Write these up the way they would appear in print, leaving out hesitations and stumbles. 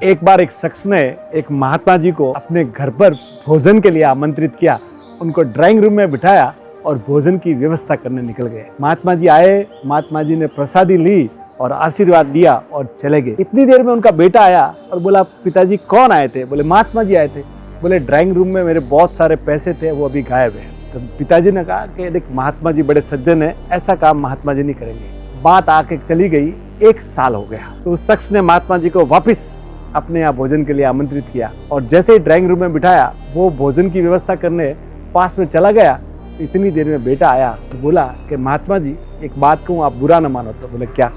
एक बार एक शख्स ने एक महात्मा जी को अपने घर पर भोजन के लिए आमंत्रित किया, उनको ड्राइंग रूम में बिठाया और भोजन की व्यवस्था करने निकल गए। महात्मा जी आए, महात्मा जी ने प्रसादी ली और आशीर्वाद दिया और चले गए। इतनी देर में उनका बेटा आया और बोला, पिताजी कौन आए थे? बोले, महात्मा जी आए थे। बोले, ड्राइंग रूम में मेरे बहुत सारे पैसे थे, वो अभी गायब है। तो पिताजी ने कहा कि देख, महात्मा जी बड़े सज्जन है, ऐसा काम महात्मा जी नहीं करेंगे। बात आके चली गई, 1 साल हो गया। तो उस शख्स ने महात्मा जी को वापिस अपने यहाँ भोजन के लिए आमंत्रित किया और जैसे ही ड्राइंग रूम में बिठाया, वो भोजन की व्यवस्था करने पास में चला गया। इतनी देर में बेटा आया और बोला कि महात्मा जी, एक बात कहूँ, आप बुरा न मानो तो। बोले, क्या?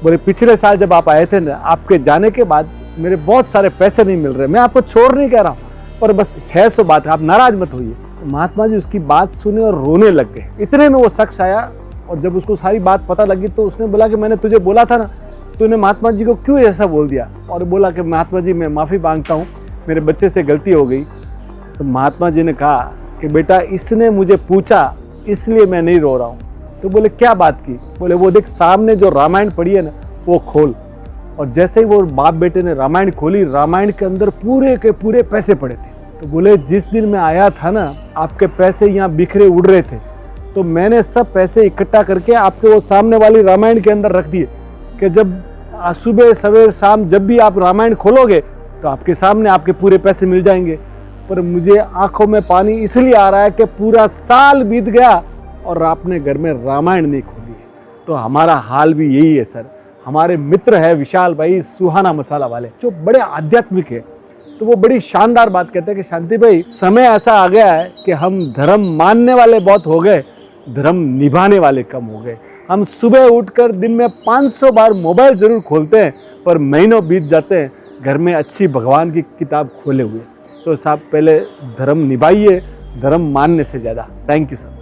बोले, पिछले साल जब आप आए थे ना, आपके जाने के बाद मेरे बहुत सारे पैसे नहीं मिल रहे। मैं आपको छोड़ नहीं कह रहा हूँ, पर बस है सो बात है, आप नाराज मत होइए। तो महात्मा जी उसकी बात सुने और रोने लग गए। इतने में वो शख्स आया और जब उसको सारी बात पता लगी तो उसने बोला कि मैंने तुझे बोला था ना, तूने महात्मा जी को क्यों ऐसा बोल दिया? और बोला कि महात्मा जी, मैं माफ़ी मांगता हूँ, मेरे बच्चे से गलती हो गई। तो महात्मा जी ने कहा कि बेटा, इसने मुझे पूछा इसलिए मैं नहीं रो रहा हूँ। तो बोले, क्या बात की? बोले, वो देख, सामने जो रामायण पढ़ी है ना, वो खोल। और जैसे ही वो बाप बेटे ने रामायण खोली, रामायण के अंदर पूरे के पूरे पैसे पड़े थे। तो बोले, जिस दिन मैं आया था ना, आपके पैसे यहाँ बिखरे उड़ रहे थे, तो मैंने सब पैसे इकट्ठा करके आपके वो सामने वाली रामायण के अंदर रख दिए कि जब सुबह सवेर शाम जब भी आप रामायण खोलोगे तो आपके सामने आपके पूरे पैसे मिल जाएंगे। पर मुझे आंखों में पानी इसलिए आ रहा है कि पूरा साल बीत गया और आपने घर में रामायण नहीं खोली है। तो हमारा हाल भी यही है सर। हमारे मित्र है विशाल भाई, सुहाना मसाला वाले, जो बड़े आध्यात्मिक है, तो वो बड़ी शानदार बात कहते हैं कि शांति भाई, समय ऐसा आ गया है कि हम धर्म मानने वाले बहुत हो गए, धर्म निभाने वाले कम हो गए। हम सुबह उठकर दिन में 500 बार मोबाइल जरूर खोलते हैं, पर महीनों बीत जाते हैं घर में अच्छी भगवान की किताब खोले हुए। तो साहब, पहले धर्म निभाइए, धर्म मानने से ज़्यादा। Thank you sir.